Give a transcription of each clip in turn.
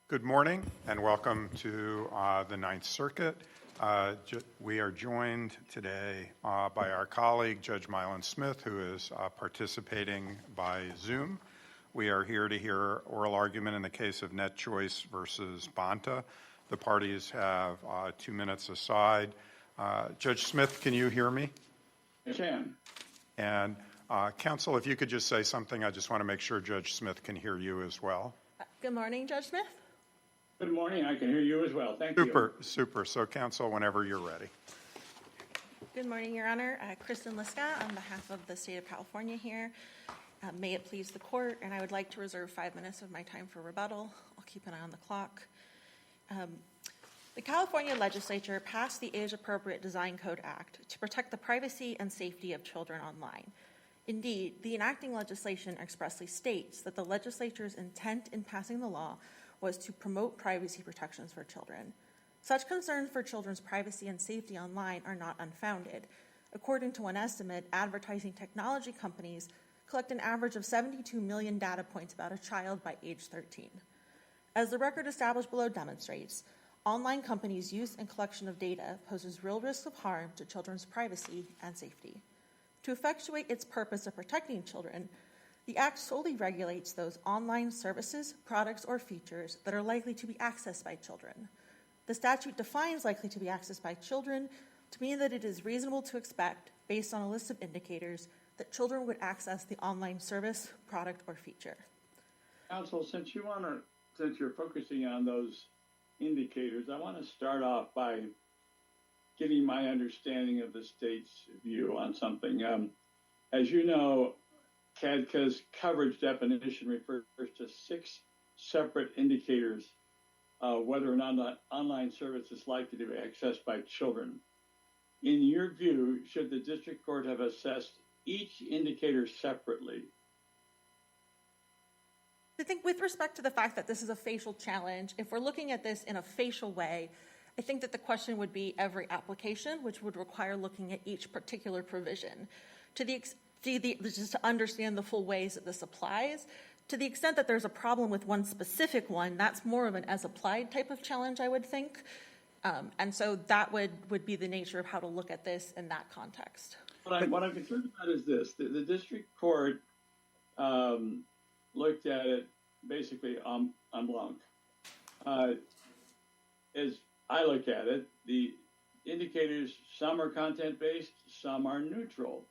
Good morning and welcome to the Ninth Circuit. We are joined today by our colleague, Judge Mylan Smith, who is participating by Zoom. We are here to hear oral argument in the case of NetChoice versus Bonta. The parties have 2 minutes aside. Judge Smith, can you hear me? I can. And counsel, if you could just say something, I just want to make sure Judge Smith can hear you as well. Good morning, Judge Smith. Good morning. I can hear you as well. Thank you. Super. So, counsel, whenever you're ready. Good morning, Your Honor. Kristen Liska on behalf of the state of California here. May it please the court, and I would like to reserve 5 minutes of my time for rebuttal. I'll keep an eye on the clock. The California legislature passed the Age Appropriate Design Code Act to protect the privacy and safety of children online. Indeed, the enacting legislation expressly states that the legislature's intent in passing the law was to promote privacy protections for children. Such concerns for children's privacy and safety online are not unfounded. According to one estimate, advertising technology companies collect an average of 72 million data points about a child by age 13. As the record established below demonstrates, online companies' use and collection of data poses real risks of harm to children's privacy and safety. To effectuate its purpose of protecting children, the Act solely regulates those online services, products, or features that are likely to be accessed by children. The statute defines likely to be accessed by children to mean that it is reasonable to expect, based on a list of indicators, that children would access the online service, product, or feature. Counsel, since you're focusing on those indicators, I want to start off by giving my understanding of the state's view on something. As you know, CADCA's coverage definition refers to 6 separate indicators whether or not an online service is likely to be accessed by children. In your view, should the district court have assessed each indicator separately? I think with respect to the fact that this is a facial challenge, if we're looking at this in a facial way, I think that the question would be every application, which would require looking at each particular provision. Just to understand the full ways that this applies, to the extent that there's a problem with one specific one, that's more of an as-applied type of challenge, I would think. And so that would be the nature of how to look at this in that context. What I'm concerned about is this. The district court looked at it basically en blanc. As I look at it, the indicators, some are content-based, some are neutral.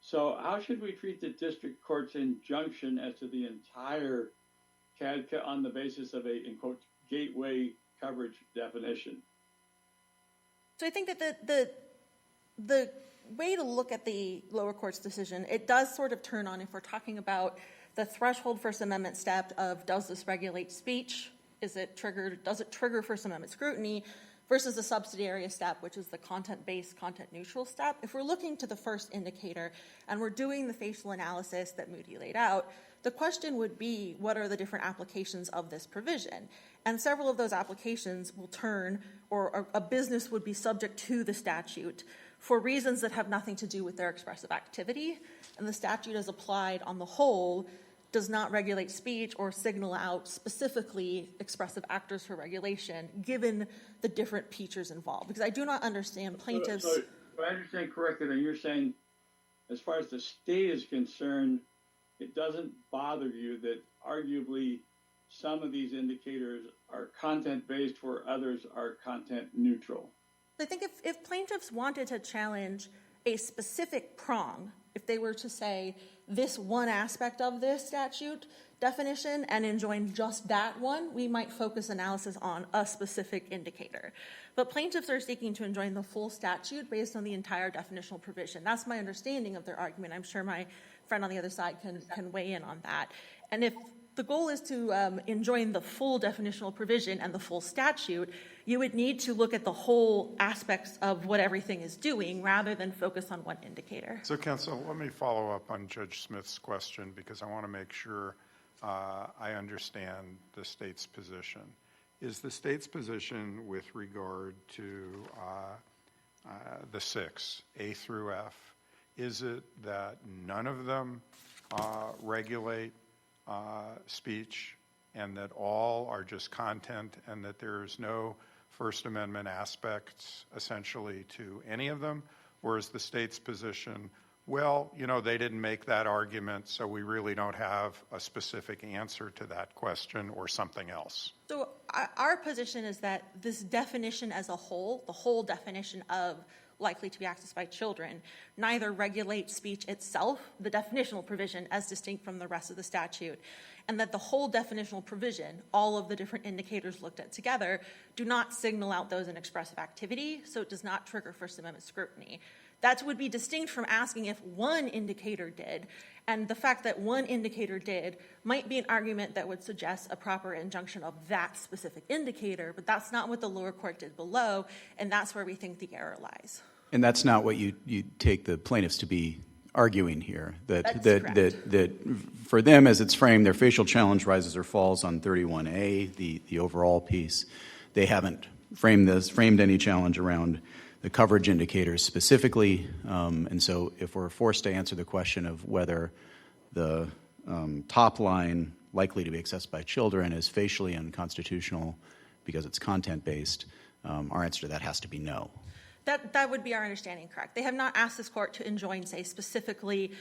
So how should we treat the district court's injunction as to the entire CADCA on the basis of a, in quote, gateway coverage definition? So I think that the way to look at the lower court's decision, it does sort of turn on if we're talking about the threshold First Amendment step of does this regulate speech? Does it trigger First Amendment scrutiny? Versus the subsidiary step, which is the content-based, content-neutral step. If we're looking to the first indicator and we're doing the facial analysis that Moody laid out, the question would be, what are the different applications of this provision? And several of those applications will turn, or a business would be subject to the statute for reasons that have nothing to do with their expressive activity. And the statute as applied on the whole does not regulate speech or signal out specifically expressive actors for regulation, given the different features involved. Because I do not understand plaintiffs. So if I understand correctly, then you're saying, as far as the state is concerned, it doesn't bother you that arguably some of these indicators are content-based where others are content-neutral. I think if plaintiffs wanted to challenge a specific prong, if they were to say this one aspect of this statute definition and enjoin just that one, we might focus analysis on a specific indicator. But plaintiffs are seeking to enjoin the full statute based on the entire definitional provision. That's my understanding of their argument. I'm sure my friend on the other side can weigh in on that. And if the goal is to enjoin the full definitional provision and the full statute, you would need to look at the whole aspects of what everything is doing rather than focus on one indicator. So, counsel, let me follow up on Judge Smith's question because I want to make sure I understand the state's position. Is the state's position with regard to the 6, A through F, is it that none of them regulate speech and that all are just content and that there's no First Amendment aspects essentially to any of them? Or is the state's position, well, they didn't make that argument, so we really don't have a specific answer to that question, or something else? So our position is that this definition as a whole, the whole definition of likely to be accessed by children, neither regulates speech itself, the definitional provision, as distinct from the rest of the statute, and that the whole definitional provision, all of the different indicators looked at together, do not signal out those in expressive activity, so it does not trigger First Amendment scrutiny. That would be distinct from asking if one indicator did, and the fact that one indicator did might be an argument that would suggest a proper injunction of that specific indicator, but that's not what the lower court did below, and that's where we think the error lies. And that's not what you take the plaintiffs to be arguing here, that for them, as it's framed, their facial challenge rises or falls on 31A, the overall piece. They haven't framed any challenge around the coverage indicators specifically, and so if we're forced to answer the question of whether the top line, likely to be accessed by children, is facially unconstitutional because it's content-based, our answer to that has to be no. That would be our understanding, correct. They have not asked this court to enjoin, say, specifically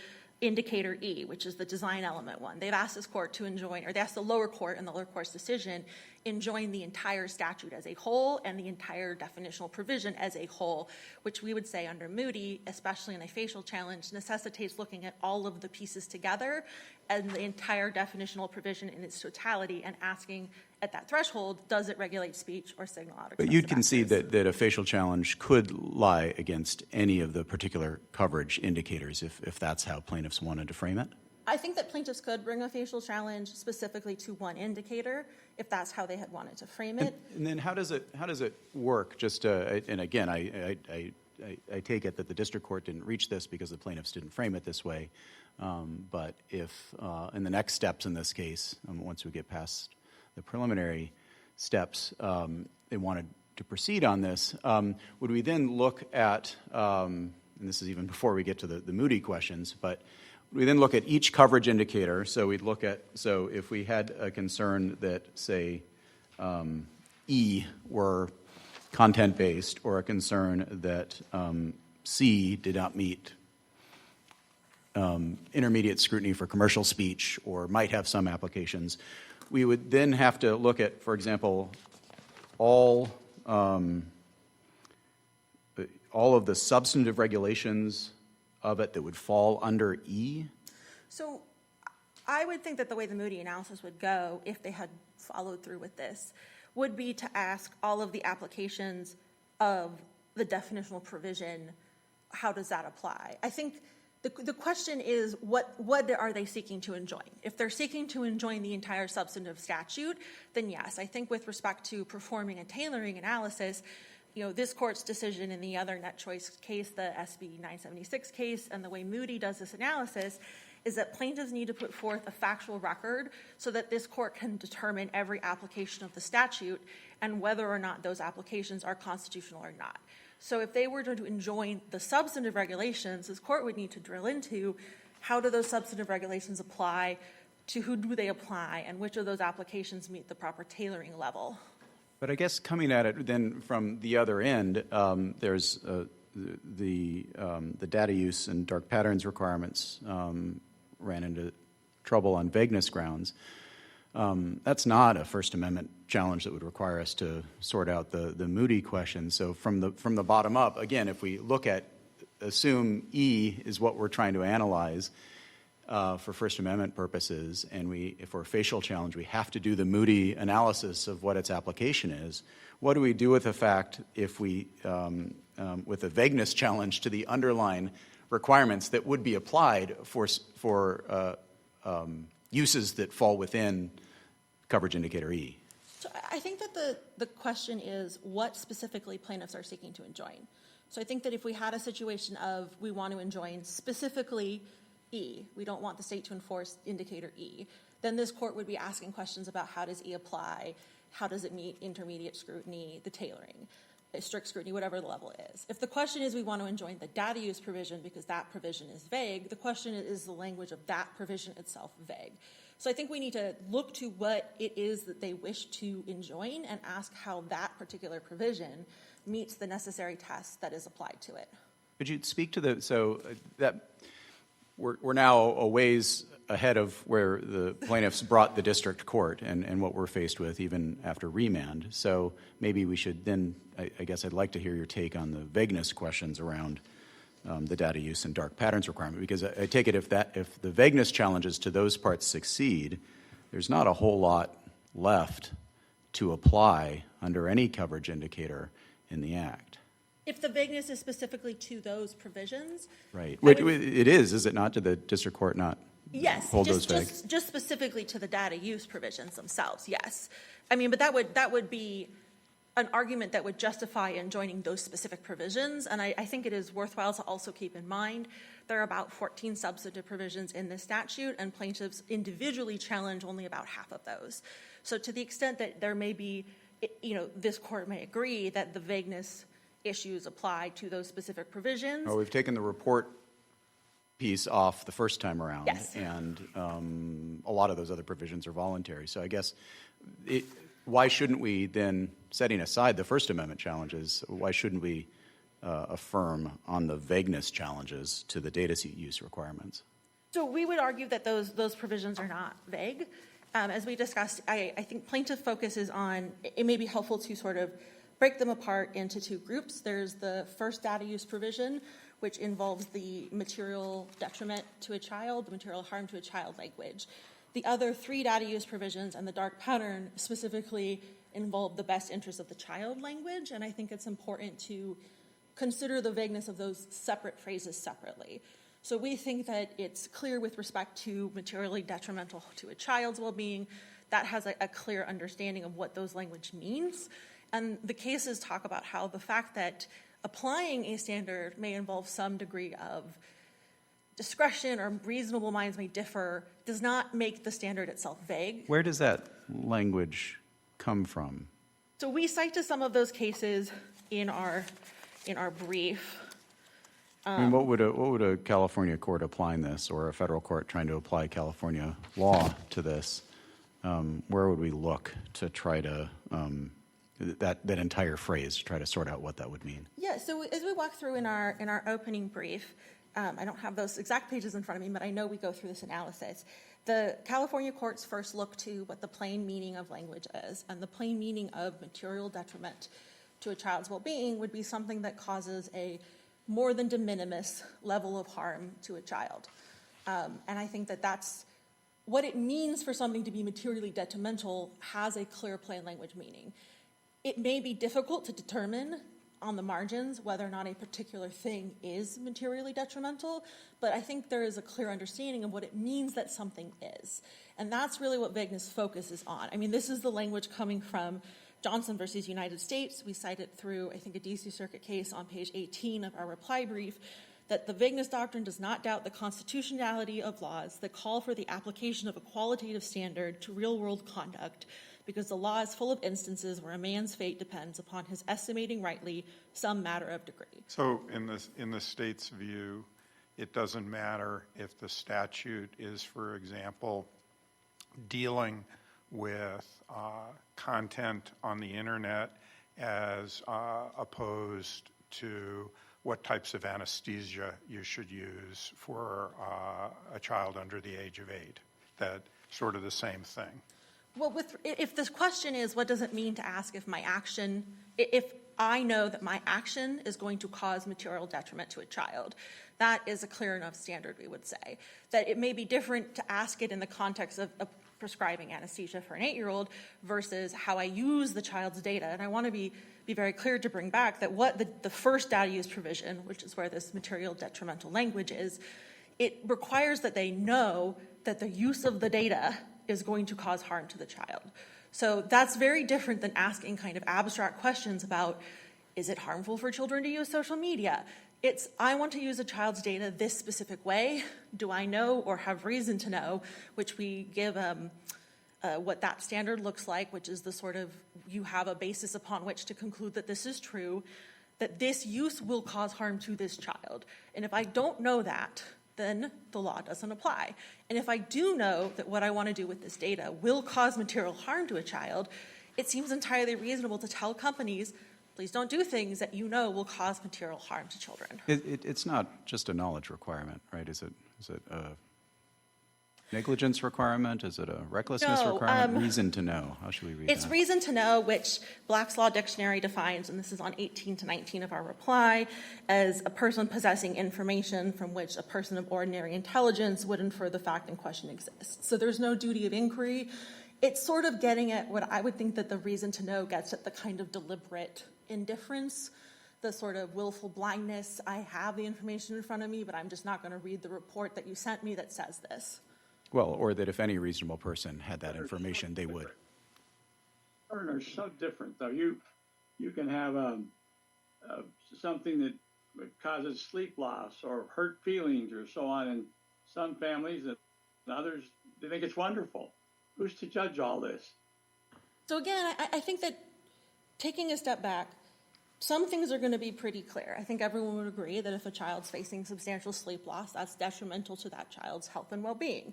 indicator E, which is the design element one. They've asked this court to enjoin, or they asked the lower court in the lower court's decision, enjoin the entire statute as a whole and the entire definitional provision as a whole, which we would say under Moody, especially in a facial challenge, necessitates looking at all of the pieces together and the entire definitional provision in its totality and asking at that threshold, does it regulate speech or signal out? But you'd concede that a facial challenge could lie against any of the particular coverage indicators if that's how plaintiffs wanted to frame it? I think that plaintiffs could bring a facial challenge specifically to one indicator if that's how they had wanted to frame it. And then how does it work? Just and again, I take it that the district court didn't reach this because the plaintiffs didn't frame it this way. But if in the next steps in this case, once we get past the preliminary steps, they wanted to proceed on this, would we then look at, and this is even before we get to the Moody questions, but we then look at each coverage indicator. So we'd look at, so if we had a concern that, say, E were content-based, or a concern that C did not meet intermediate scrutiny for commercial speech or might have some applications, we would then have to look at, for example, all of the substantive regulations of it that would fall under E? So I would think that the way the Moody analysis would go, if they had followed through with this, would be to ask all of the applications of the definitional provision, how does that apply? I think the question is, what are they seeking to enjoin? If they're seeking to enjoin the entire substantive statute, then yes. I think with respect to performing a tailoring analysis, this court's decision in the other net choice case, the SB 976 case, and the way Moody does this analysis is that plaintiffs need to put forth a factual record so that this court can determine every application of the statute and whether or not those applications are constitutional or not. So if they were to enjoin the substantive regulations, this court would need to drill into how do those substantive regulations apply, to who do they apply, and which of those applications meet the proper tailoring level. But I guess coming at it then from the other end, there's the data use and dark patterns requirements ran into trouble on vagueness grounds. That's not a First Amendment challenge that would require us to sort out the Moody question. So from the bottom up, again, if we assume E is what we're trying to analyze for First Amendment purposes, and if we're a facial challenge, we have to do the Moody analysis of what its application is. What do we do with the fact if we, with a vagueness challenge to the underlying requirements that would be applied for uses that fall within coverage indicator E? So I think that the question is what specifically plaintiffs are seeking to enjoin. So I think that if we had a situation of we want to enjoin specifically E, we don't want the state to enforce indicator E, then this court would be asking questions about how does E apply, how does it meet intermediate scrutiny, the tailoring, strict scrutiny, whatever the level is. If the question is we want to enjoin the data use provision because that provision is vague, the question is the language of that provision itself vague. So I think we need to look to what it is that they wish to enjoin and ask how that particular provision meets the necessary test that is applied to it. Could you speak to that we're now a ways ahead of where the plaintiffs brought the district court and what we're faced with even after remand. So maybe we should then, I guess I'd like to hear your take on the vagueness questions around the data use and dark patterns requirement, because I take it if the vagueness challenges to those parts succeed, there's not a whole lot left to apply under any coverage indicator in the Act. If the vagueness is specifically to those provisions. Right. I would- It is it not? Did the district court not Yes, hold those just, vague? just specifically to the data use provisions themselves, yes. I mean, but that would be an argument that would justify enjoining those specific provisions, and I think it is worthwhile to also keep in mind there are about 14 substantive provisions in this statute, and plaintiffs individually challenge only about half of those. So to the extent that there may be, this court may agree that the vagueness issues apply to those specific provisions. Oh, we've taken the report piece off the first time around. Yes. And a lot of those other provisions are voluntary. So I guess why shouldn't we then, setting aside the First Amendment challenges, why shouldn't we affirm on the vagueness challenges to the data use requirements? So we would argue that those provisions are not vague. As we discussed, I think plaintiff focuses on, it may be helpful to sort of break them apart into two groups. There's the first data use provision, which involves the material detriment to a child, the material harm to a child language. The other three data use provisions and the dark pattern specifically involve the best interest of the child language, and I think it's important to consider the vagueness of those separate phrases separately. So we think that it's clear with respect to materially detrimental to a child's well-being, that has a clear understanding of what those language means. And the cases talk about how the fact that applying a standard may involve some degree of discretion or reasonable minds may differ does not make the standard itself vague. Where does that language come from? So we cite to some of those cases in our brief. I mean, what would a California court applying this, or a federal court trying to apply California law to this, where would we look to try to that entire phrase, to try to sort out what that would mean? Yeah, so as we walk through in our opening brief, I don't have those exact pages in front of me, but I know we go through this analysis. The California courts first look to what the plain meaning of language is, and the plain meaning of material detriment to a child's well-being would be something that causes a more than de minimis level of harm to a child. And I think that that's what it means for something to be materially detrimental has a clear plain language meaning. It may be difficult to determine on the margins whether or not a particular thing is materially detrimental, but I think there is a clear understanding of what it means that something is. And that's really what vagueness focuses on. I mean, this is the language coming from Johnson versus United States. We cite it through, I think, a D.C. Circuit case on page 18 of our reply brief, that the vagueness doctrine does not doubt the constitutionality of laws that call for the application of a qualitative standard to real-world conduct, because the law is full of instances where a man's fate depends upon his estimating rightly some matter of degree. So in the state's view, it doesn't matter if the statute is, for example, dealing with content on the internet as opposed to what types of anesthesia you should use for a child under the age of 8. That sort of the same thing. Well, if this question is, what does it mean to ask if if I know that my action is going to cause material detriment to a child, that is a clear enough standard, we would say. That it may be different to ask it in the context of prescribing anesthesia for an 8-year-old versus how I use the child's data. And I want to be very clear to bring back that what the first data use provision, which is where this material detrimental language is, it requires that they know that the use of the data is going to cause harm to the child. So that's very different than asking kind of abstract questions about, is it harmful for children to use social media? It's, I want to use a child's data this specific way. Do I know or have reason to know, which we give what that standard looks like, which is the sort of, you have a basis upon which to conclude that this is true, that this use will cause harm to this child. And if I don't know that, then the law doesn't apply. And if I do know that what I want to do with this data will cause material harm to a child, it seems entirely reasonable to tell companies, please don't do things that you know will cause material harm to children. It's not just a knowledge requirement, right? Is it a negligence requirement? Is it a recklessness No, requirement? Reason to know. How should we read It's that? reason to know, which Black's Law Dictionary defines, and this is on 18 to 19 of our reply, as a person possessing information from which a person of ordinary intelligence would infer the fact in question exists. So there's no duty of inquiry. It's sort of getting at what I would think that the reason to know gets at the kind of deliberate indifference, the sort of willful blindness. I have the information in front of me, but I'm just not going to read the report that you sent me that says this. Well, or that if any reasonable person had that information, they would. Children are so different, though. You can have something that causes sleep loss or hurt feelings or so on in some families, and others, they think it's wonderful. Who's to judge all this? So again, I think that taking a step back, some things are going to be pretty clear. I think everyone would agree that if a child's facing substantial sleep loss, that's detrimental to that child's health and well-being.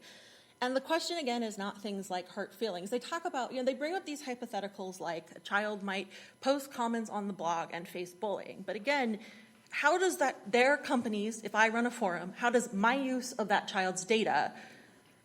And the question, again, is not things like hurt feelings. They talk about, they bring up these hypotheticals like a child might post comments on the blog and face bullying. But again, how does their companies, if I run a forum, how does my use of that child's data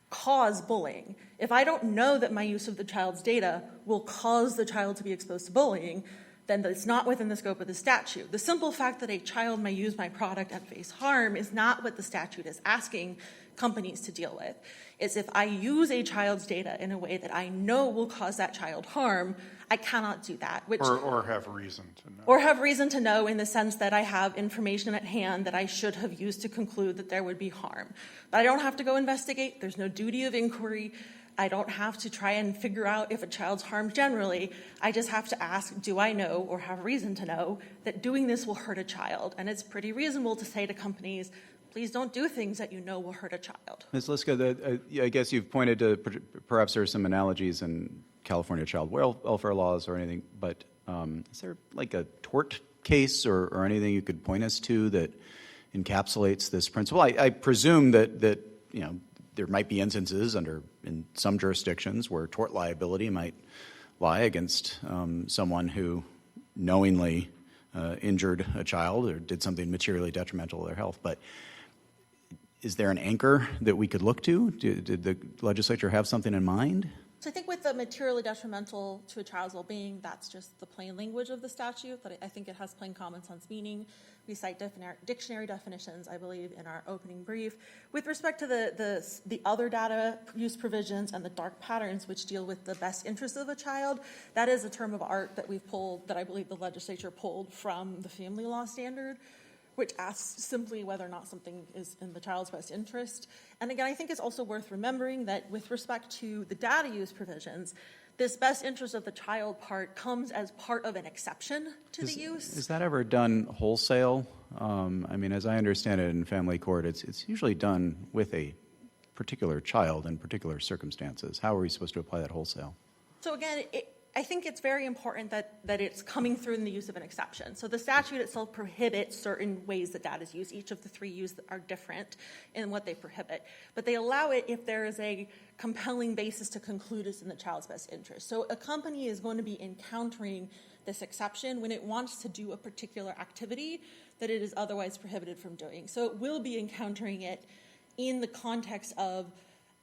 cause bullying? If I don't know that my use of the child's data will cause the child to be exposed to bullying, then it's not within the scope of the statute. The simple fact that a child may use my product and face harm is not what the statute is asking companies to deal with. It's if I use a child's data in a way that I know will cause that child harm, I cannot do that. Or have reason to know. Or have reason to know in the sense that I have information at hand that I should have used to conclude that there would be harm. But I don't have to go investigate. There's no duty of inquiry. I don't have to try and figure out if a child's harmed generally. I just have to ask, do I know or have reason to know that doing this will hurt a child? And it's pretty reasonable to say to companies, please don't do things that you know will hurt a child. Ms. Liska, I guess you've pointed to perhaps there are some analogies in California child welfare laws or anything, but is there like a tort case or anything you could point us to that encapsulates this principle? I presume that there might be instances in some jurisdictions where tort liability might lie against someone who knowingly injured a child or did something materially detrimental to their health. But is there an anchor that we could look to? Did the legislature have something in mind? So I think with the materially detrimental to a child's well-being, that's just the plain language of the statute, but I think it has plain common sense meaning. We cite dictionary definitions, I believe, in our opening brief. With respect to the other data use provisions and the dark patterns, which deal with the best interests of a child, that is a term of art that we've pulled, that I believe the legislature pulled from the family law standard, which asks simply whether or not something is in the child's best interest. And again, I think it's also worth remembering that with respect to the data use provisions, this best interest of the child part comes as part of an exception to the use. Is that ever done wholesale? As I understand it in family court, it's usually done with a particular child in particular circumstances. How are we supposed to apply that wholesale? So again, I think it's very important that it's coming through in the use of an exception. So the statute itself prohibits certain ways that data is used. Each of the three used are different in what they prohibit. But they allow it if there is a compelling basis to conclude it's in the child's best interest. So a company is going to be encountering this exception when it wants to do a particular activity that it is otherwise prohibited from doing. So it will be encountering it in the context of,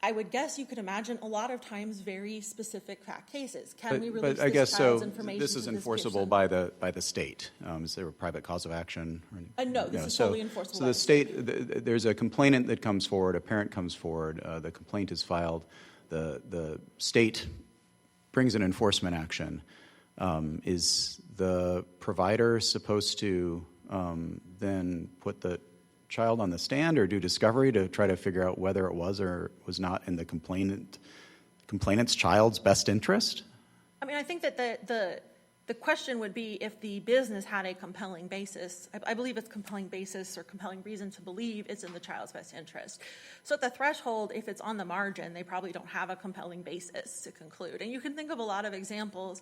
I would guess you could imagine a lot of times very specific fact cases. Can we release but I guess this child's so. information This to is this enforceable person? by the state. Is there a private cause of action? No, this is fully enforceable. So by the state, there's a complainant that comes forward. A parent comes forward. The complaint is filed. The state brings an enforcement action. Is the provider supposed to then put the child on the stand or do discovery to try to figure out whether it was or was not in the complainant's child's best interest? I think that the question would be if the business had a compelling basis. I believe it's compelling basis or compelling reason to believe it's in the child's best interest. So at the threshold, if it's on the margin, they probably don't have a compelling basis to conclude. And you can think of a lot of examples.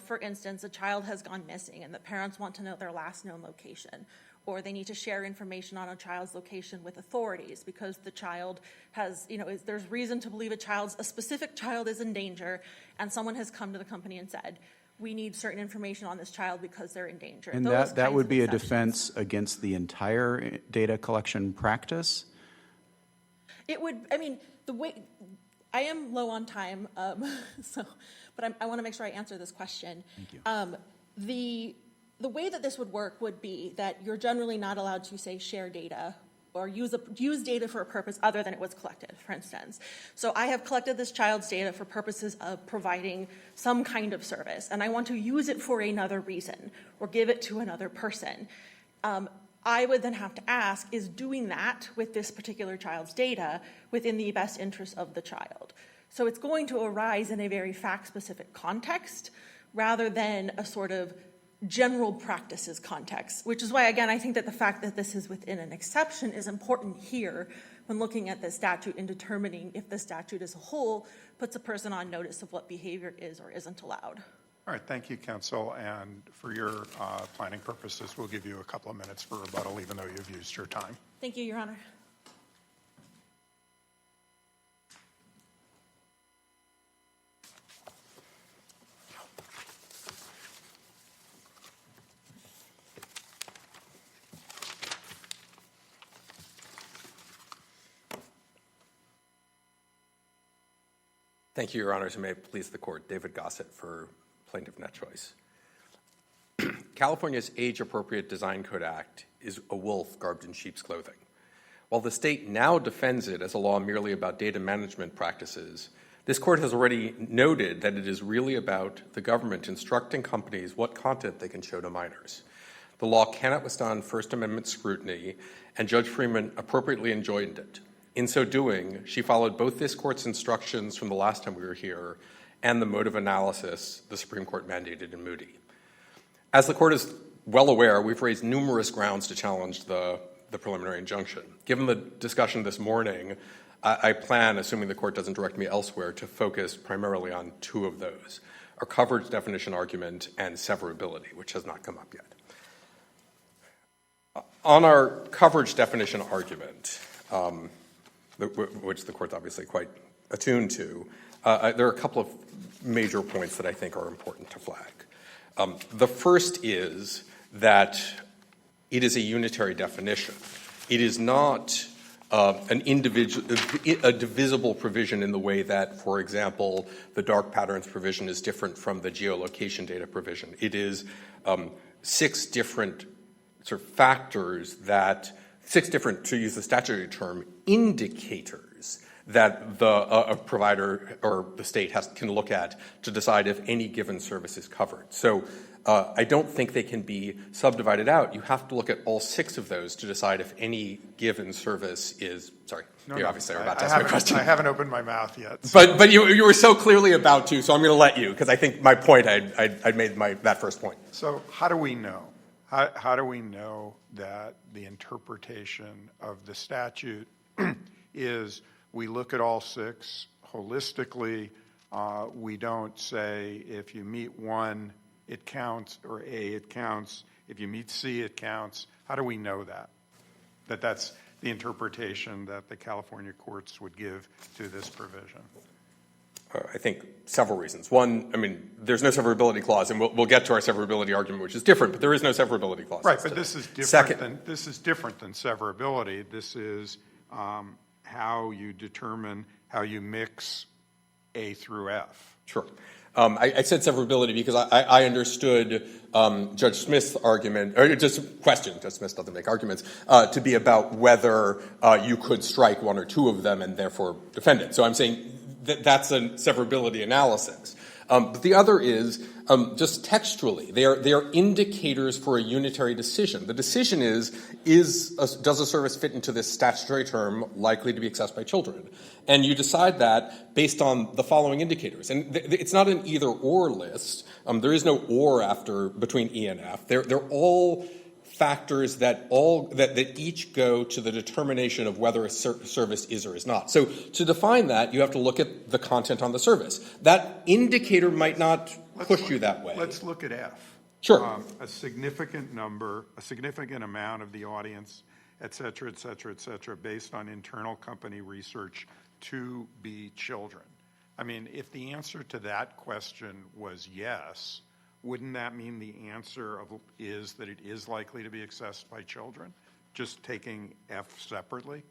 For instance, a child has gone missing and the parents want to know their last known location. or they need to share information on a child's location with authorities because the child has, there's reason to believe a specific child is in danger, and someone has come to the company and said, we need certain information on this child because they're in danger. And that would be a defense against the entire data collection practice? It would, the way, I am low on time, but I want to make sure I answer this question. Thank you. The way that this would work would be that you're generally not allowed to, say, share data or use data for a purpose other than it was collected, for instance. So I have collected this child's data for purposes of providing some kind of service, and I want to use it for another reason or give it to another person. I would then have to ask, is doing that with this particular child's data within the best interest of the child? So it's going to arise in a very fact-specific context rather than a sort of general practices context, which is why, again, I think that the fact that this is within an exception is important here when looking at the statute and determining if the statute as a whole puts a person on notice of what behavior is or isn't allowed. All right, thank you, counsel. And for your planning purposes, we'll give you a couple of minutes for rebuttal, even though you've used your time. Thank you, Your Honor. Thank you, Your Honors, and may it please the Court. David Gossett for Plaintiff Net Choice. California's Age-Appropriate Design Code Act is a wolf garbed in sheep's clothing. While the state now defends it as a law merely about data management practices, this Court has already noted that it is really about the government instructing companies what content they can show to minors. The law cannot withstand First Amendment scrutiny, and Judge Freeman appropriately enjoined it. In so doing, she followed both this Court's instructions from the last time we were here and the mode of analysis the Supreme Court mandated in Moody. As the Court is well aware, we've raised numerous grounds to challenge the preliminary injunction. Given the discussion this morning, I plan, assuming the Court doesn't direct me elsewhere, to focus primarily on two of those, our coverage definition argument and severability, which has not come up yet. On our coverage definition argument, which the Court's obviously quite attuned to, there are a couple of major points that I think are important to flag. The first is that it is a unitary definition. It is not a divisible provision in the way that, for example, the dark patterns provision is different from the geolocation data provision. It is 6 different sort of factors six different, to use the statutory term, indicators that a provider or the state can look at to decide if any given service is covered. So I don't think they can be subdivided out. You have to look at all 6 of those to decide if any given service is, sorry, you're obviously about to ask my question. I haven't opened my mouth yet. So. But you were so clearly about to, so I'm going to let you, because I think my point, I'd made that first point. So how do we know? How do we know that the interpretation of the statute is we look at all 6 holistically? We don't say if you meet 1, it counts, or A, it counts. If you meet C, it counts. How do we know that? That's the interpretation that the California courts would give to this provision? I think several reasons. One, there's no severability clause, and we'll get to our severability argument, which is different, but there is no severability clause. Right, but this is different than severability. This is how you determine how you mix A through F. Sure. I said severability because I understood Judge Smith's argument, or just question, Judge Smith doesn't make arguments, to be about whether you could strike 1 or 2 of them and therefore defend it. So I'm saying that's a severability analysis. But the other is just textually. They are indicators for a unitary decision. The decision is does a service fit into this statutory term likely to be accessed by children? And you decide that based on the following indicators. And it's not an either-or list. There is no or between E and F. They're all factors that each go to the determination of whether a service is or is not. So to define that, you have to look at the content on the service. That indicator might not push you that way. Let's look at F. Sure. a significant number, a significant amount of the audience, et cetera, et cetera, et cetera, based on internal company research to be children. I mean, if the answer to that question was yes, wouldn't that mean the answer is that it is likely to be accessed by children? Just taking F separately?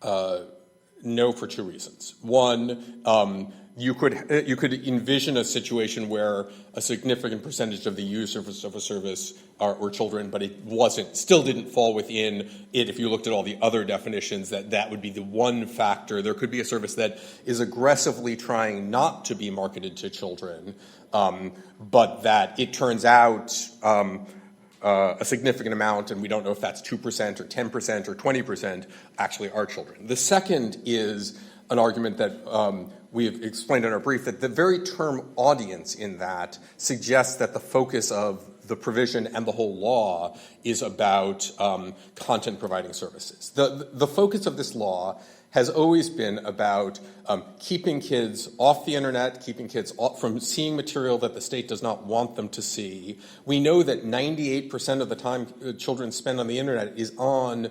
No, for two reasons. One, you could envision a situation where a significant percentage of the users of a service were children, but it still didn't fall within it. If you looked at all the other definitions, that would be the one factor. There could be a service that is aggressively trying not to be marketed to children, but that it turns out a significant amount, and we don't know if that's 2% or 10% or 20%, actually are children. The second is an argument that we have explained in our brief, that the very term audience in that suggests that the focus of the provision and the whole law is about content providing services. The focus of this law has always been about keeping kids off the internet, keeping kids from seeing material that the state does not want them to see. We know that 98% of the time children spend on the internet is on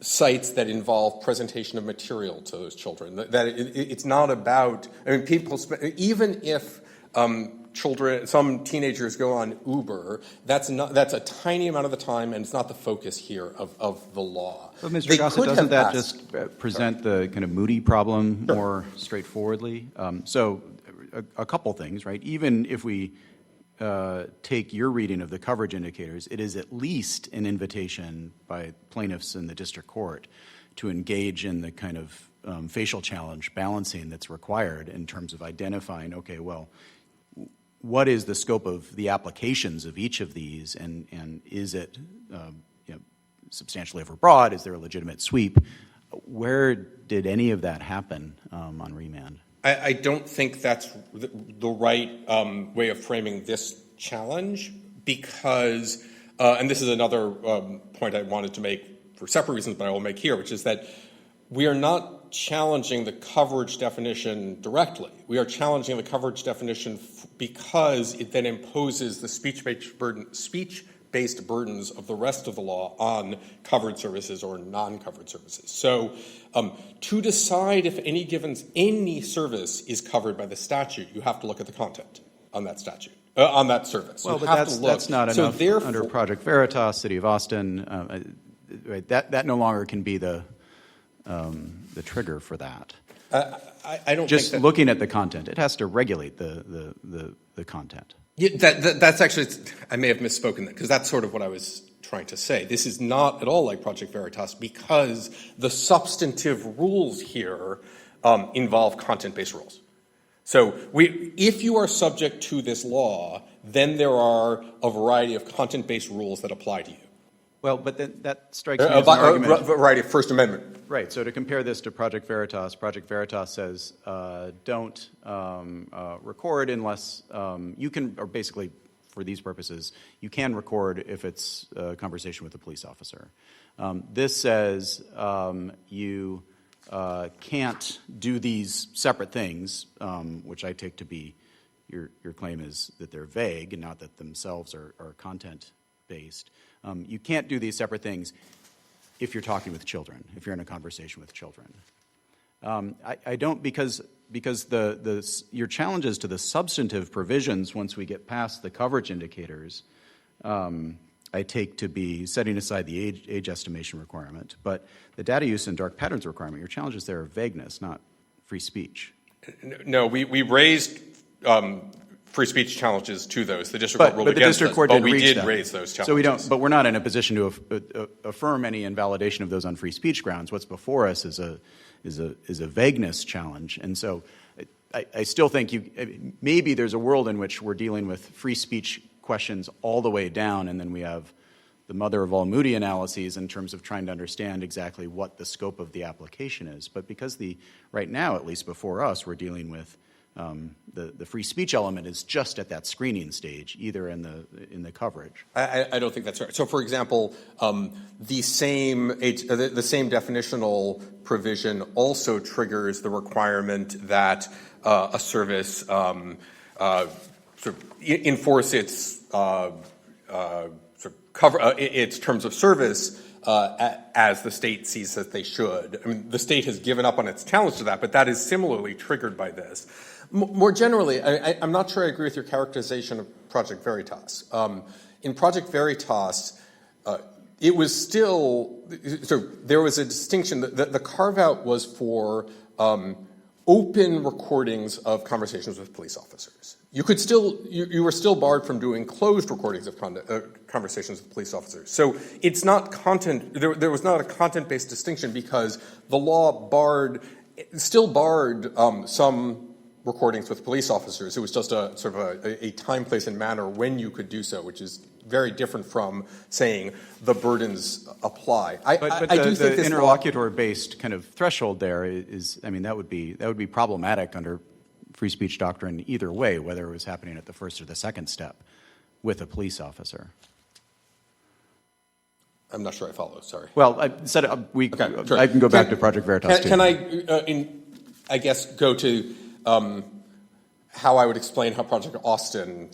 sites that involve presentation of material to those children. That it's not about, I mean, people even if some teenagers go on Uber, that's a tiny amount of the time, and it's not the focus here of the law. But Mr. Gossett, doesn't that just present the kind of Moody problem more straightforwardly? So a couple things, right? Even if we take your reading of the coverage indicators, it is at least an invitation by plaintiffs in the district court to engage in the kind of facial challenge balancing that's required in terms of identifying, okay, well, what is the scope of the applications of each of these, and is it substantially overbroad? Is there a legitimate sweep? Where did any of that happen on remand? I don't think that's the right way of framing this challenge because, and this is another point I wanted to make for separate reasons, but I will make here, which is that we are not challenging the coverage definition directly. We are challenging the coverage definition because it then imposes the speech-based burdens of the rest of the law on covered services or non-covered services. So to decide if any service is covered by the statute, you have to look at the content on that statute, on that service. Well, but that's not enough under Project Veritas, City of Austin. That no longer can be the trigger for that. I don't just think looking at the content. It has to regulate the content. Yeah, that's actually, I may have misspoken because that's sort of what I was trying to say. This is not at all like Project Veritas because the substantive rules here involve content-based rules. So if you are subject to this law, then there are a variety of content-based rules that apply to you. Well, but that strikes me as an argument. A variety of First Amendment. Right. So to compare this to Project Veritas says don't record unless you can, or basically for these purposes, you can record if it's a conversation with a police officer. This says you can't do these separate things, which I take to be your claim is that they're vague and not that themselves are content-based. You can't do these separate things if you're talking with children, if you're in a conversation with children. I don't, because your challenges to the substantive provisions once we get past the coverage indicators, I take to be setting aside the age estimation requirement. But the data use and dark patterns requirement, your challenges there are vagueness, not free speech. No, we raised free speech challenges to those. The district court ruled against us, but we did raise those challenges. So we don't, but we're not in a position to affirm any invalidation of those on free speech grounds. What's before us is a vagueness challenge, and so I still think maybe there's a world in which we're dealing with free speech questions all the way down, and then we have the mother of all Moody analyses in terms of trying to understand exactly what the scope of the application is. But because right now, at least before us, we're dealing with the free speech element is just at that screening stage, either in the coverage. I don't think that's right. So, for example, the same definitional provision also triggers the requirement that a service sort sort of enforce its its terms of service as the state sees that they should. I mean, the state has given up on its challenge to that, but that is similarly triggered by this. More generally, I'm not sure I agree with your characterization of Project Veritas. In Project Veritas, it was still, so there was a distinction. The carve-out was for open recordings of conversations with police officers. You could still, you were still barred from doing closed recordings of conversations with police officers. So it's not content, there was not a content-based distinction because the law still barred some recordings with police officers. It was just a sort of a time, place, and manner when you could do so, which is very different from saying the burdens apply. But the interlocutor-based kind of threshold there is, I mean, that would be problematic under free speech doctrine either way, whether it was happening at the first or the second step with a police officer. I'm not sure I follow. Sorry. Well, I said okay, sure. I can go back to Project Veritas too. Can I guess, go to how I would explain how Project Austin,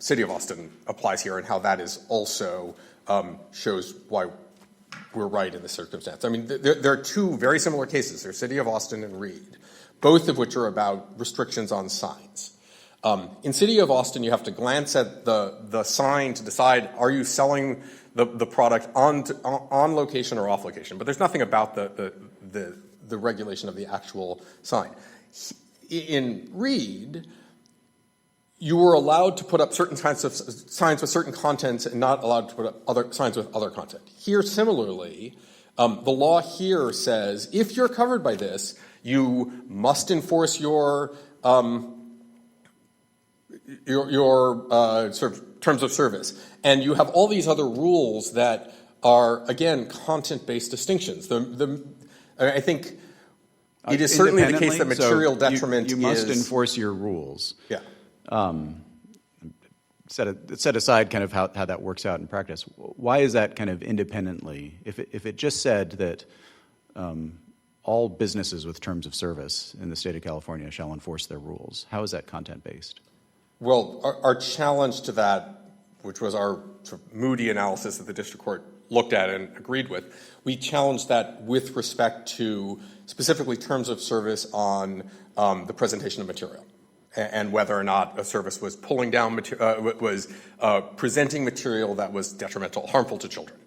City of Austin, applies here, and how that is also shows why we're right in this circumstance. I mean, there are two very similar cases. There's City of Austin and Reed, both of which are about restrictions on signs. In City of Austin, you have to glance at the sign to decide, are you selling the product on location or off location? But there's nothing about the regulation of the actual sign. In Reed, you were allowed to put up certain kinds of signs with certain content and not allowed to put up other signs with other content. Here, similarly, the law here says if you're covered by this, you must enforce your sort of terms of service, and you have all these other rules that are again content-based distinctions. I think it is certainly the case that material detriment you must enforce your rules. Yeah. Set aside kind of how that works out in practice. Why is that kind of independently? If it just said that all businesses with terms of service in the state of California shall enforce their rules, how is that content-based? Well, our challenge to that, which was our sort of Moody analysis that the district court looked at and agreed with, we challenged that with respect to specifically terms of service on the presentation of material and whether or not a service was pulling down presenting material that was detrimental, harmful to children.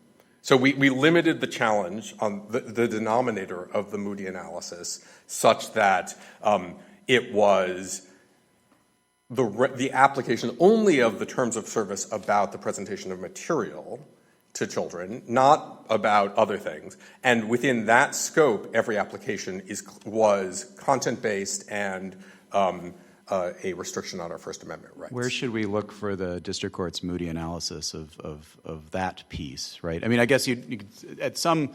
So we limited the challenge on the denominator of the Moody analysis such that it was the application only of the terms of service about the presentation of material to children, not about other things. And within that scope, every application was content-based and a restriction on our First Amendment rights. Where should we look for the district court's Moody analysis of that piece, right? I mean, I guess you at some,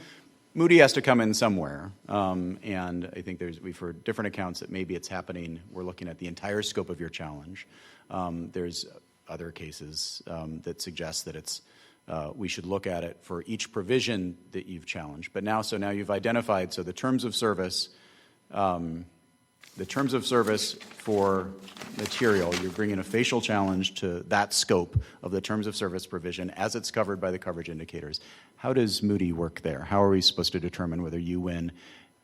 Moody has to come in somewhere, and I think we've heard different accounts that maybe it's happening. We're looking at the entire scope of your challenge. There's other cases that suggest that it's we should look at it for each provision that you've challenged. But now you've identified, so the terms of service for material, you're bringing a facial challenge to that scope of the terms of service provision as it's covered by the coverage indicators. How does Moody work there? How are we supposed to determine whether you win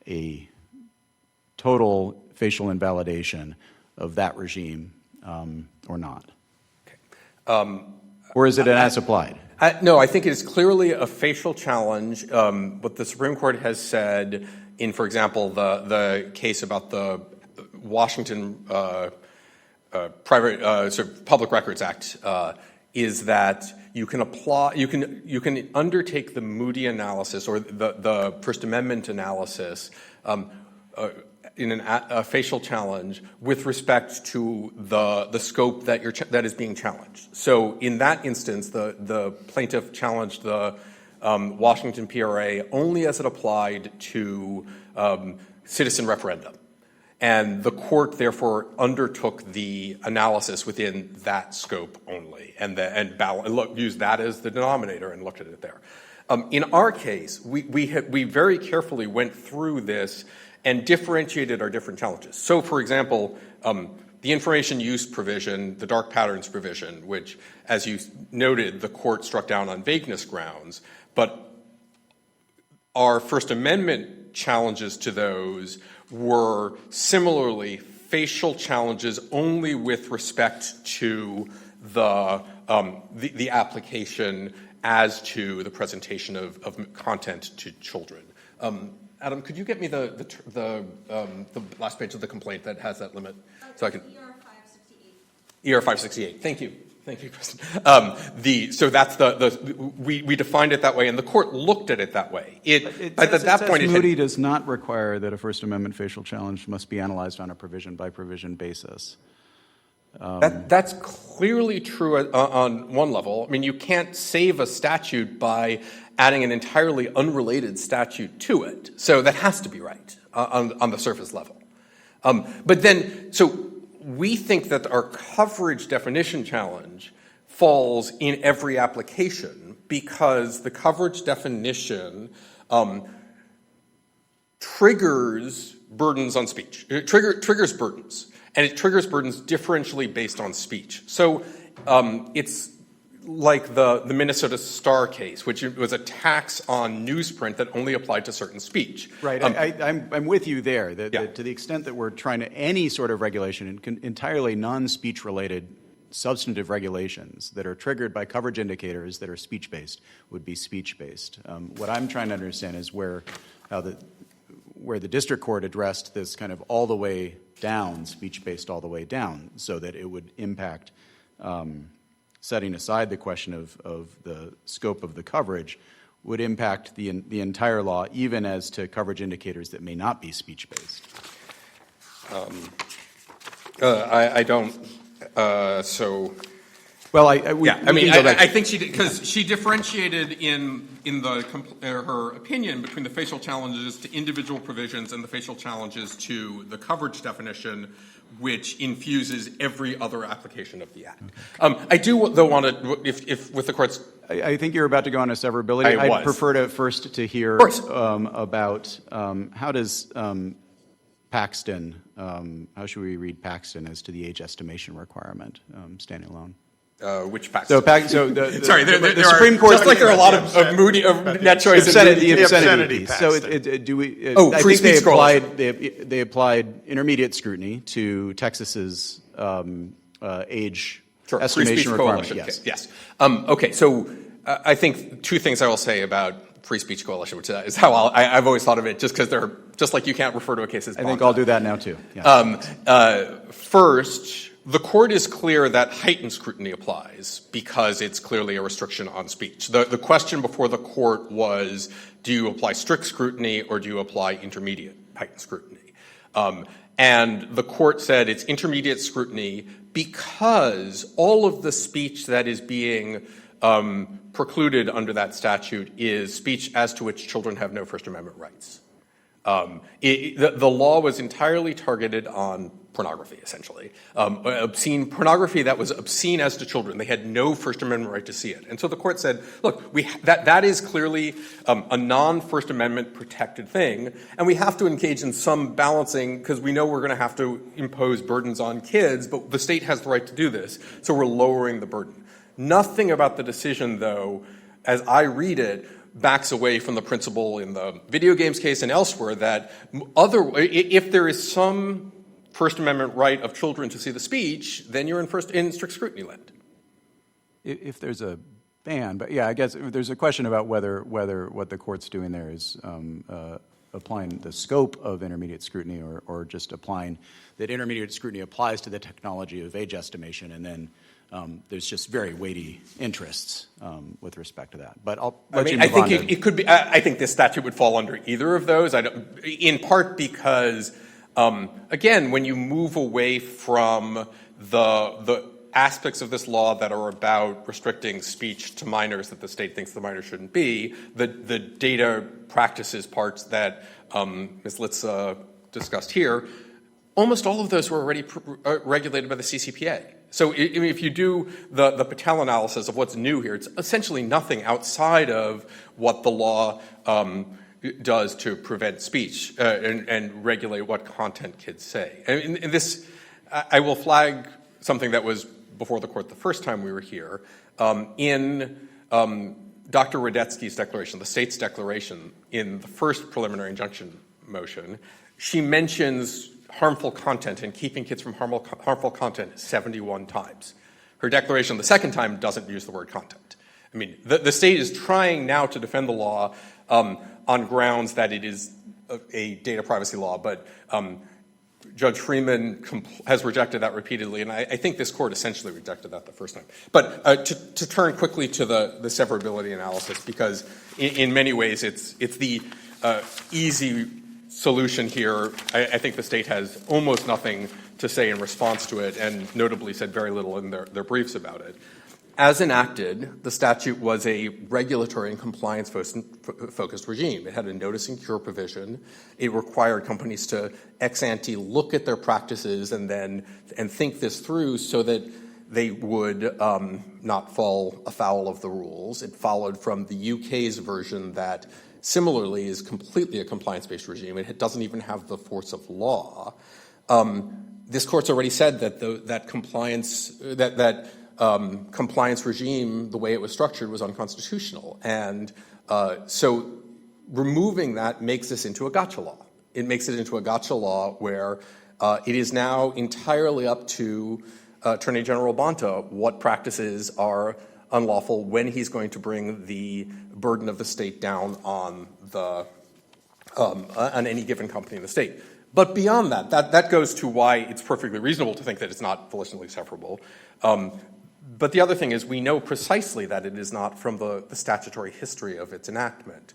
a total facial invalidation of that regime or not? Okay. Or is it an as applied? No, I think it is clearly a facial challenge. What the Supreme Court has said in, for example, the case about the Washington Private sort of Public Records Act is that you can apply, you can undertake the Moody analysis or the First Amendment analysis in a facial challenge with respect to the scope that is being challenged. So in that instance, the plaintiff challenged the Washington PRA only as it applied to citizen referendum. And the court, therefore, undertook the analysis within that scope only and used that as the denominator and looked at it there. In our case, we very carefully went through this and differentiated our different challenges. So, for example, the information use provision, the dark patterns provision, which, as you noted, the court struck down on vagueness grounds, but our First Amendment challenges to those were similarly facial challenges only with respect to the application as to the presentation of content to children. Adam, could you get me the last page of the complaint that has that limit? So I can. ER 568. ER 568. Thank you. Thank you, Kristen. So that's we defined it that way, and the court looked at it that way. Moody does not require that a First Amendment facial challenge must be analyzed on a provision-by-provision basis. That's clearly true on one level. I mean, you can't save a statute by adding an entirely unrelated statute to it. So that has to be right on the surface level. But then, so we think that our coverage definition challenge falls in every application because the coverage definition triggers burdens on speech. It triggers burdens. And it triggers burdens differentially based on speech. So it's like the Minnesota Star case, which was a tax on newsprint that only applied to certain speech. Right. I'm with you there. That to the extent that we're trying to any sort of regulation, entirely non-speech related substantive regulations that are triggered by coverage indicators that are speech-based would be speech-based. What I'm trying to understand is where the district court addressed this kind of all the way down, speech-based all the way down, so that it would impact, setting aside the question of the scope of the coverage, would impact the entire law, even as to coverage indicators that may not be speech-based. I don't. So. Well, I think she did, because she differentiated in her opinion between the facial challenges to individual provisions and the facial challenges to the coverage definition, which infuses every other application of the Act. Okay. I do, though, want to, if with the court's. I think you're about to go on to severability. I'd prefer first to hear about how does Paxton, how should we read Paxton as to the age estimation requirement, standing alone? Which Paxton? Sorry, the Supreme Court. Just like there are a lot of Moody net choice. The obscenity. So do we? I think they applied intermediate scrutiny to Texas's age estimation requirement. Yes. Okay. So I think two things I will say about Free Speech Coalition, which is how I've always thought of it, just because they're just like you can't refer to a case as. I think I'll do that now too. Yeah. First. The court is clear that heightened scrutiny applies because it's clearly a restriction on speech. The question before the court was, do you apply strict scrutiny or do you apply intermediate heightened scrutiny? And the court said it's intermediate scrutiny because all of the speech that is being precluded under that statute is speech as to which children have no First Amendment rights. The law was entirely targeted on pornography, essentially. Obscene pornography that was obscene as to children. They had no First Amendment right to see it. And so the court said, look, that is clearly a non-First Amendment protected thing, and we have to engage in some balancing because we know we're going to have to impose burdens on kids, but the state has the right to do this, so we're lowering the burden. Nothing about the decision, though, as I read it, backs away from the principle in the video games case and elsewhere that if there is some First Amendment right of children to see the speech, then you're in strict scrutiny land. If there's a ban, but yeah, I guess there's a question about whether what the court's doing there is applying the scope of intermediate scrutiny or just applying that intermediate scrutiny applies to the technology of age estimation, and then there's just very weighty interests with respect to that. But I think it could be. I think this statute would fall under either of those. In part because, again, when you move away from the aspects of this law that are about restricting speech to minors that the state thinks the minor shouldn't be, the data practices parts that Ms. Litz discussed here, almost all of those were already regulated by the CCPA. So if you do the Patel analysis of what's new here, it's essentially nothing outside of what the law does to prevent speech and regulate what content kids say. And this, I will flag something that was before the court the first time we were here. In Dr. Radetzky's declaration, the state's declaration, in the first preliminary injunction motion, she mentions harmful content and keeping kids from harmful content 71 times. Her declaration the second time doesn't use the word content. I mean, the state is trying now to defend the law on grounds that it is a data privacy law, but Judge Freeman has rejected that repeatedly, and I think this court essentially rejected that the first time. But to turn quickly to the severability analysis, because in many ways it's the easy solution here. I think the state has almost nothing to say in response to it, and notably said very little in their briefs about it. As enacted, the statute was a regulatory and compliance-focused regime. It had a notice and cure provision. It required companies to ex ante look at their practices and think this through so that they would not fall afoul of the rules. It followed from the UK's version that similarly is completely a compliance-based regime. It doesn't even have the force of law. This court's already said that compliance regime, the way it was structured, was unconstitutional. And so removing that makes this into a gotcha law. It makes it into a gotcha law where it is now entirely up to Attorney General Bonta what practices are unlawful when he's going to bring the burden of the state down on any given company in the state. But beyond that goes to why it's perfectly reasonable to think that it's not volitionally severable. But the other thing is we know precisely that it is not from the statutory history of its enactment.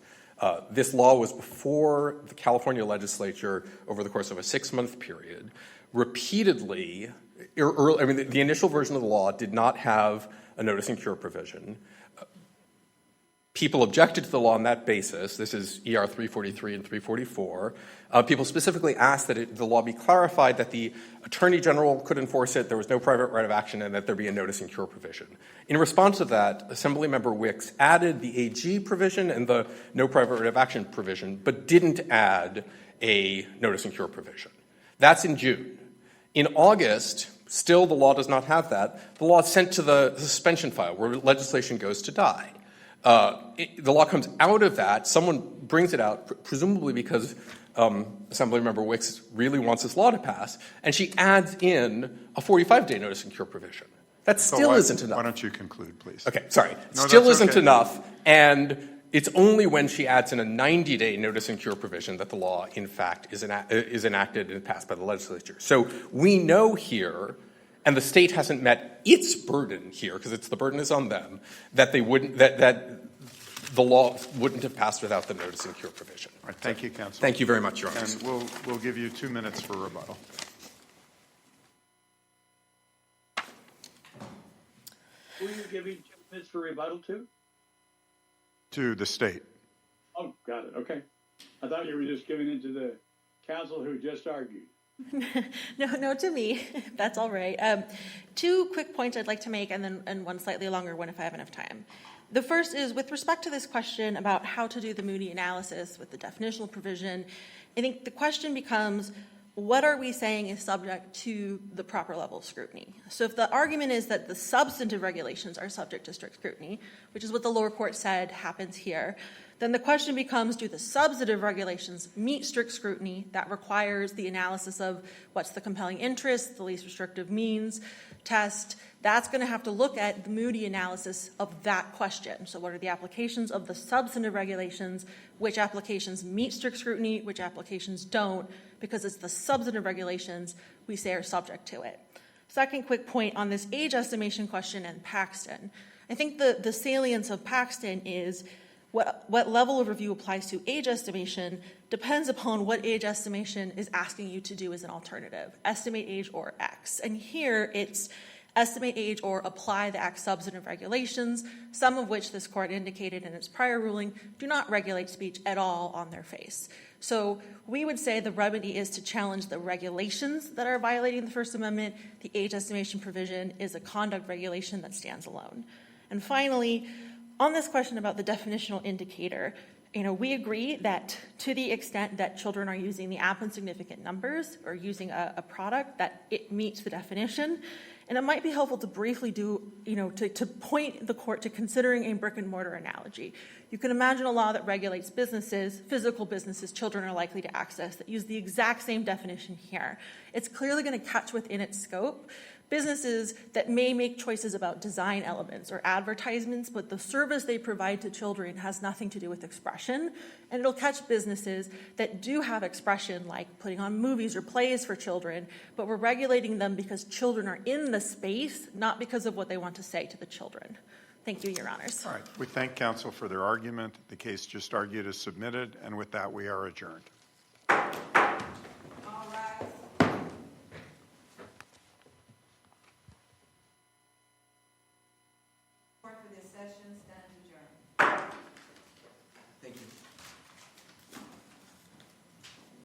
This law was before the California legislature, over the course of a 6-month period, repeatedly, the initial version of the law did not have a notice and cure provision. People objected to the law on that basis. This is ER 343 and 344. People specifically asked that the law be clarified, that the Attorney General could enforce it, there was no private right of action, and that there be a notice and cure provision. In response to that, Assemblymember Wicks added the AG provision and the no private right of action provision, but didn't add a notice and cure provision. That's in June. In August, still the law does not have that. The law is sent to the suspension file where legislation goes to die. The law comes out of that. Someone brings it out, presumably because Assemblymember Wicks really wants this law to pass, and she adds in a 45-day notice and cure provision. That still isn't enough. Why don't you conclude, please? Okay, sorry. No, still that's isn't okay. enough, and it's only when she adds in a 90-day notice and cure provision that the law, in fact, is enacted and passed by the legislature. So we know here, and the state hasn't met its burden here, because the burden is on them, that the law wouldn't have passed without the notice and cure provision. All right, thank you, counsel. Thank you very much, Your Honor. And we'll give you 2 minutes for rebuttal. Who are you giving 2 minutes for rebuttal to? To the state. Oh, got it. Okay. I thought you were just giving it to the counsel who just argued. No, to me. That's all right. 2 quick points I'd like to make, and one slightly longer one if I have enough time. The first is with respect to this question about how to do the Moody analysis with the definitional provision, I think the question becomes, what are we saying is subject to the proper level of scrutiny? So if the argument is that the substantive regulations are subject to strict scrutiny, which is what the lower court said happens here, then the question becomes, do the substantive regulations meet strict scrutiny that requires the analysis of what's the compelling interest, the least restrictive means test? That's going to have to look at the Moody analysis of that question. So what are the applications of the substantive regulations? Which applications meet strict scrutiny? Which applications don't? Because it's the substantive regulations we say are subject to it. Second quick point on this age estimation question and Paxton. I think the salience of Paxton is what level of review applies to age estimation depends upon what age estimation is asking you to do as an alternative, estimate age or X. And here it's estimate age or apply the Act substantive regulations, some of which this court indicated in its prior ruling do not regulate speech at all on their face. So we would say the remedy is to challenge the regulations that are violating the First Amendment. The age estimation provision is a conduct regulation that stands alone. And finally, on this question about the definitional indicator, we agree that to the extent that children are using the app in significant numbers or using a product, that it meets the definition. And it might be helpful to briefly to point the court to considering a brick and mortar analogy. You can imagine a law that regulates businesses, physical businesses children are likely to access, that use the exact same definition here. It's clearly going to catch within its scope businesses that may make choices about design elements or advertisements, but the service they provide to children has nothing to do with expression. And it'll catch businesses that do have expression, like putting on movies or plays for children, but we're regulating them because children are in the space, not because of what they want to say to the children. Thank you, Your Honors. All right. We thank counsel for their argument. The case just argued is submitted, and with that, we are adjourned. For this session, stand